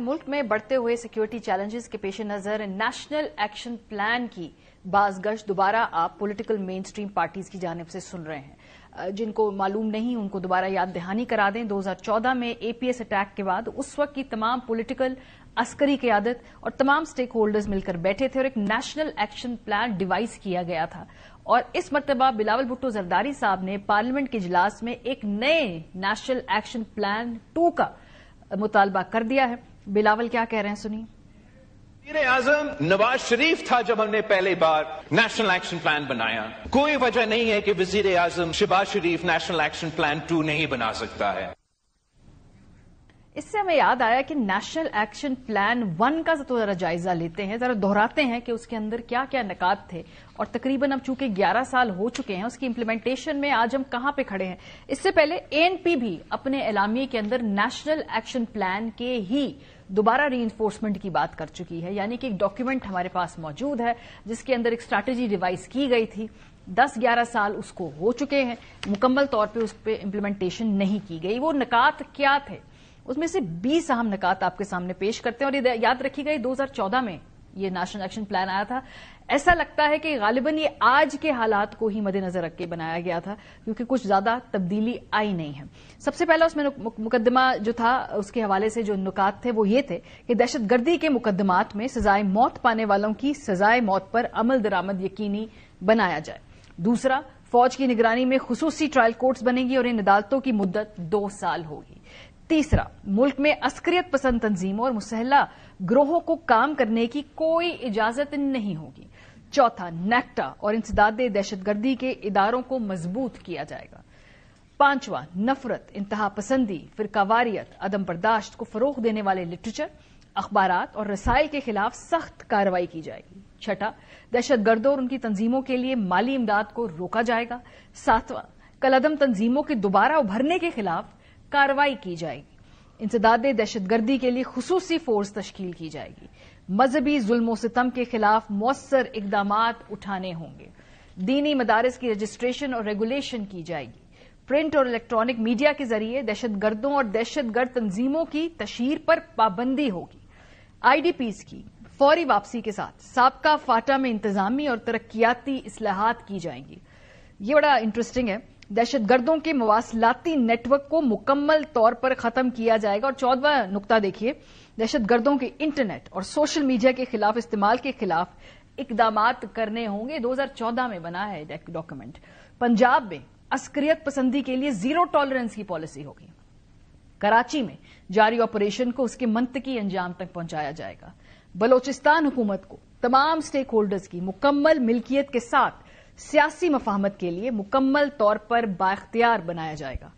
मुल्क में बढ़ते हुए सिक्योरिटी चैलेंजेस के पेश नजर नेशनल एक्शन प्लान की बाज़गश दोबारा आप पॉलिटिकल मेन स्ट्रीम पार्टीज की जानिब से सुन रहे हैं। जिनको मालूम नहीं उनको दोबारा याद दहानी करा दें। 2014 में एपीएस अटैक के बाद उस वक्त की तमाम पॉलिटिकल अस्करी क़यादत और तमाम स्टेक होल्डर्स मिलकर बैठे थे और एक नेशनल एक्शन प्लान डिवाइस किया गया था। और इस मरतबा बिलावल भुट्टो जरदारी साहब ने पार्लियामेंट के इजलास में एक नए नेशनल एक्शन प्लान 2 का मुतालबा कर दिया है। बिलावल क्या कह रहे हैं, सुनिए। वज़ीर आज़म नवाज शरीफ था जब हमने पहली बार नेशनल एक्शन प्लान बनाया। कोई वजह नहीं है कि वज़ीर आज़म शहबाज शरीफ नेशनल एक्शन प्लान 2 नहीं बना सकता है। इससे हमें याद आया कि नेशनल एक्शन प्लान 1 का तो जरा जायजा लेते हैं, जरा दोहराते हैं कि उसके अंदर क्या क्या निकात थे और तकरीबन अब चूंकि 11 साल हो चुके हैं उसकी इंप्लीमेंटेशन में आज हम कहां पे खड़े हैं। इससे पहले एएनपी भी अपने एलामिये के अंदर नेशनल एक्शन प्लान के ही दोबारा रीइंफोर्समेंट की बात कर चुकी है, यानी कि एक डॉक्यूमेंट हमारे पास मौजूद है जिसके अंदर एक स्ट्रैटेजी डिवाइस की गई थी। 10-11 साल उसको हो चुके हैं, मुकम्मल तौर पर उस पर इंप्लीमेंटेशन नहीं की गई। वो निकात क्या थे, उसमें से 20 अहम निकात आपके सामने पेश करते हैं। और ये याद रखिएगा 2014 में ये नेशनल एक्शन प्लान आया था। ऐसा लगता है कि गालिबन ये आज के हालात को ही मद्देनजर रख के बनाया गया था क्योंकि कुछ ज्यादा तब्दीली आई नहीं है। सबसे पहला उसमें मुकदमा जो था उसके हवाले से जो नुकात थे वो ये थे कि दहशतगर्दी के मुकदमात में सजाए मौत पाने वालों की सजाए मौत पर अमल दरामद यकीनी बनाया जाए। दूसरा, फौज की निगरानी में खुसूसी ट्रायल कोर्ट्स बनेगी और इन अदालतों की मुद्दत 2 साल होगी। तीसरा, मुल्क में अस्करियत पसंद तंजीमों और मुसल्ह ग्रोहों को काम करने की कोई इजाजत नहीं होगी। चौथा, नेक्टा और इंसदाद दहशतगर्दी के इदारों को मजबूत किया जाएगा। पांचवा, नफरत, इंतहा पसंदी, फिरकावारियत, अदम बर्दाश्त को फरोग देने वाले लिटरेचर, अखबारात और रसाइल के खिलाफ सख्त कार्रवाई की जाएगी। छठा, दहशतगर्दों और उनकी तंजीमों के लिए माली इमदाद को रोका जाएगा। सातवां, कलअदम तंजीमों के दोबारा उभरने के खिलाफ कार्रवाई की जाएगी। इंसदाद दहशतगर्दी के लिए खुसूसी फोर्स तश्कील की जाएगी। मजहबी जुल्म सितम के खिलाफ मौसर इकदामात उठाने होंगे। दीनी मदारिस की रजिस्ट्रेशन और रेगुलेशन की जाएगी। प्रिंट और इलेक्ट्रॉनिक मीडिया के जरिए दहशतगर्दों और दहशतगर्द तंजीमों की तशहीर पर पाबंदी होगी। आईडीपीज की फौरी वापसी के साथ साबका फाटा में इंतजामी और तरक्याती इस्लाहात की जाएंगी। ये बड़ा इंटरेस्टिंग है। दहशतगर्दों के मवासलाती नेटवर्क को मुकम्मल तौर पर खत्म किया जाएगा। और 14वां नुक्ता देखिए, दहशतगर्दों के इंटरनेट और सोशल मीडिया के खिलाफ इस्तेमाल के खिलाफ इकदामात करने होंगे। 2014 में बना है डॉक्यूमेंट। पंजाब में अस्करियत पसंदी के लिए जीरो टॉलरेंस की पॉलिसी होगी। कराची में जारी ऑपरेशन को उसके मंतकी अंजाम तक पहुंचाया जाएगा। बलोचिस्तान हुकूमत को तमाम स्टेक होल्डर्स की मुकम्मल मिल्कियत के साथ सियासी मफाहमत के लिए मुकम्मल तौर पर बाइख्तियार बनाया जाएगा।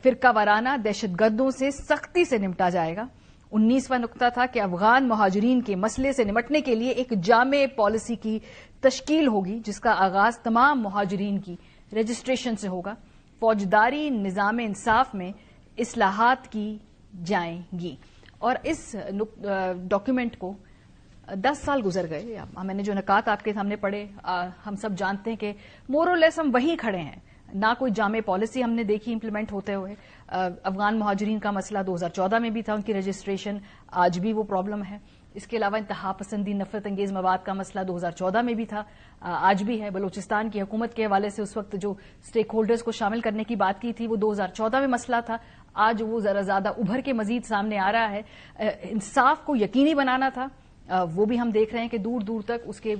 फिरका वाराना दहशतगर्दों से सख्ती से निपटा जाएगा। 19वां नुक्ता था कि अफगान मुहाजिरीन के मसले से निपटने के लिए एक जामे पॉलिसी की तश्कील होगी जिसका आगाज तमाम मुहाजिरीन की रजिस्ट्रेशन से होगा। फौजदारी निजाम इंसाफ में इस्लाहात की जाएंगी। और इस डॉक्यूमेंट को 10 साल गुजर गए। मैंने जो नकात आपके सामने पढ़े, हम सब जानते हैं कि मोरलेस हम वहीं खड़े हैं। ना कोई जामे पॉलिसी हमने देखी इंप्लीमेंट होते हुए। अफगान मुहाजिरीन का मसला 2014 में भी था, उनकी रजिस्ट्रेशन, आज भी वो प्रॉब्लम है। इसके अलावा इंतहा पसंदी नफरत अंगेज मवाद का मसला 2014 में भी था, आज भी है। बलोचिस्तान की हुकूमत के हवाले से उस वक्त जो स्टेक होल्डर्स को शामिल करने की बात की थी वो 2014 में मसला था, आज वो जरा ज्यादा उभर के मजीद सामने आ रहा है। इंसाफ को यकीनी बनाना था, वो भी हम देख रहे हैं कि दूर दूर तक उसके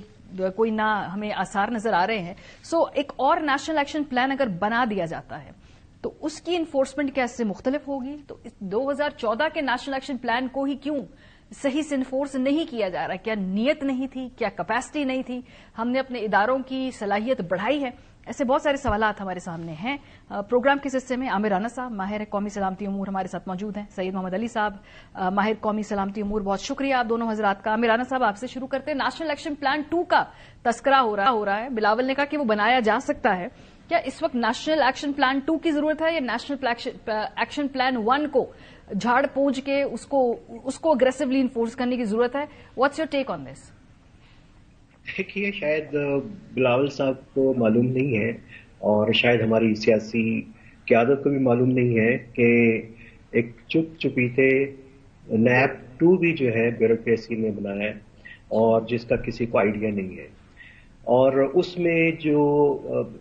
कोई ना हमें आसार नजर आ रहे हैं। सो एक और नेशनल एक्शन प्लान अगर बना दिया जाता है तो उसकी इन्फोर्समेंट क्या इससे मुख्तलिफ होगी। तो 2014 के नेशनल एक्शन प्लान को ही क्यों सही से इन्फोर्स नहीं किया जा रहा? क्या नीयत नहीं थी, क्या कैपेसिटी नहीं थी? हमने अपने इदारों की सलाहियत बढ़ाई है? ऐसे बहुत सारे सवालात हमारे सामने हैं। प्रोग्राम के हिस्से में आमिर राना साहब माहिर कौमी सलामती उमूर हमारे साथ मौजूद हैं। सैयद मोहम्मद अली साहब माहिर कौमी सलामती उमूर, बहुत शुक्रिया आप दोनों हजरात का। आमिर राना साहब आपसे शुरू करते हैं। नेशनल एक्शन प्लान 2 का तस्करा हो रहा है। बिलावल ने कहा कि वो बनाया जा सकता है। क्या इस वक्त नेशनल एक्शन प्लान 2 की जरूरत है या नेशनल एक्शन प्लान 1 को झाड़ पोंछ के उसको अग्रेसिवली इन्फोर्स करने की जरूरत है? What's your take on this? देखिए, शायद बिलावल साहब को मालूम नहीं है और शायद हमारी सियासी क़यादत को भी मालूम नहीं है कि एक चुप चुपीते NAP 2 بھی جو ہے بیوروکریسی نے بنایا ہے اور جس کا کسی کو آئیڈیا نہیں ہے، اور اس میں جو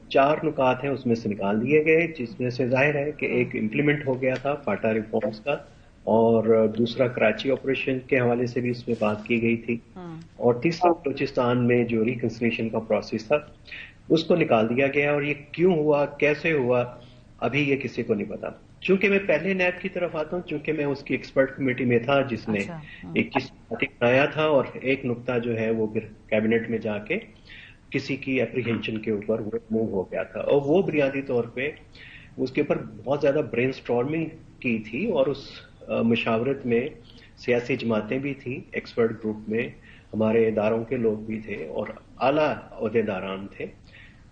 4 نکات ہیں اس میں سے نکال دیے گئے، جس میں سے ظاہر ہے کہ ایک امپلیمنٹ ہو گیا تھا فاٹا ریفارمز کا، اور دوسرا کراچی آپریشن کے حوالے سے بھی اس میں بات کی گئی تھی، اور تیسرا بلوچستان میں جو ریکنسیلیشن کا پروسیس تھا اس کو نکال دیا گیا، اور یہ کیوں ہوا، کیسے ہوا، ابھی یہ کسی کو نہیں پتا۔ چونکہ میں پہلے نیب کی طرف آتا ہوں، چونکہ میں اس کی ایکسپرٹ کمیٹی میں تھا جس نے 21 بنایا تھا، اور ایک نقطہ جو ہے وہ پھر کیبنٹ میں جا کے کسی کی اپریہینشن کے اوپر وہ موو ہو گیا تھا، اور وہ بنیادی طور پہ اس کے اوپر بہت زیادہ برین سٹارمنگ کی تھی، اور اس مشاورت میں سیاسی جماعتیں بھی تھیں، ایکسپرٹ گروپ میں ہمارے اداروں کے لوگ بھی تھے اور اعلیٰ عہدیداران تھے،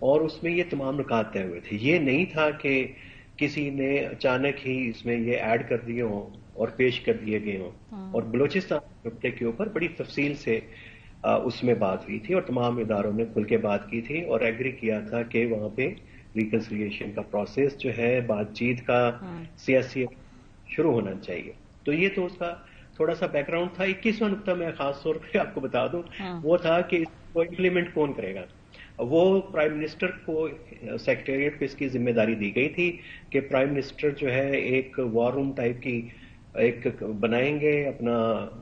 اور اس میں یہ تمام نکات طے ہوئے تھے۔ یہ نہیں تھا کہ کسی نے اچانک ہی اس میں یہ ایڈ کر دیے ہوں اور پیش کر دیے گئے ہوں، اور بلوچستان نقطے کے اوپر بڑی تفصیل سے اس میں بات ہوئی تھی، اور تمام اداروں نے کھل کے بات کی تھی اور ایگری کیا تھا کہ وہاں پہ ریکنسیلیشن کا پروسیس جو ہے، بات چیت کا سیاسی شروع ہونا چاہیے۔ تو یہ تو اس کا تھوڑا سا بیک گراؤنڈ تھا۔ 21واں نقطہ میں خاص طور پہ آپ کو بتا دوں، وہ تھا کہ اس کو امپلیمنٹ کون کرے گا۔ وہ پرائم منسٹر کو سیکریٹریٹ پہ اس کی ذمہ داری دی گئی تھی کہ پرائم منسٹر جو ہے ایک وار روم ٹائپ کی ایک بنائیں گے، اپنا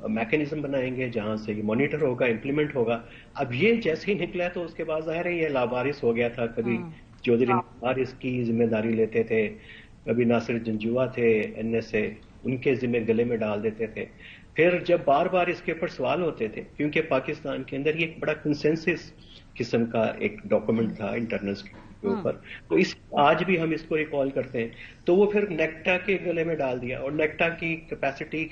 میکینزم بنائیں گے جہاں سے یہ مانیٹر ہوگا، امپلیمنٹ ہوگا۔ اب یہ جیسے ہی نکلا تو اس کے بعد ظاہر ہے یہ لاوارث ہو گیا تھا، کبھی چودھری نثار اس کی ذمہ داری لیتے تھے، کبھی ناصر جنجوعہ تھے NSA، ان کے ذمہ گلے میں ڈال دیتے تھے۔ پھر جب بار بار اس کے اوپر سوال ہوتے تھے، کیونکہ پاکستان کے اندر یہ ایک بڑا کنسنسس قسم کا ایک ڈاکومنٹ تھا انٹرنلز کے اوپر، تو آج بھی ہم اس کو ریکال کرتے ہیں، تو وہ پھر نیکٹا کے گلے میں ڈال دیا، اور نیکٹا کی کیپیسٹی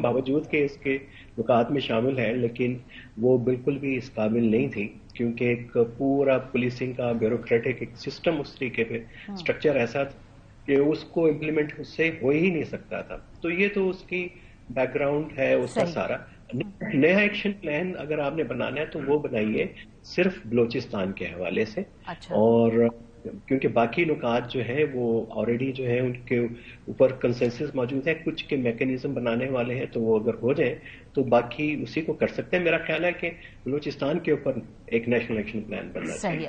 باوجود کہ اس کے نکات میں شامل ہے، لیکن وہ بالکل بھی اس قابل نہیں تھی، کیونکہ ایک پورا پولیسنگ کا بیوروکریٹک ایک سسٹم اس طریقے پہ اسٹرکچر ایسا تھا کہ اس کو امپلیمنٹ اس سے ہو ہی نہیں سکتا تھا۔ تو یہ تو اس کی بیک گراؤنڈ ہے اس کا سارا۔ نیا ایکشن پلان اگر آپ نے بنانا ہے تو وہ بنائیے صرف بلوچستان کے حوالے سے، اور کیونکہ باقی نکات جو ہیں وہ آلریڈی جو ہے ان کے اوپر کنسنسس موجود ہے، کچھ کے میکینزم بنانے والے ہیں، تو وہ اگر ہو جائیں تو باقی اسی کو کر سکتے ہیں۔ میرا خیال ہے کہ بلوچستان کے اوپر ایک نیشنل ایکشن پلان بننا چاہیے۔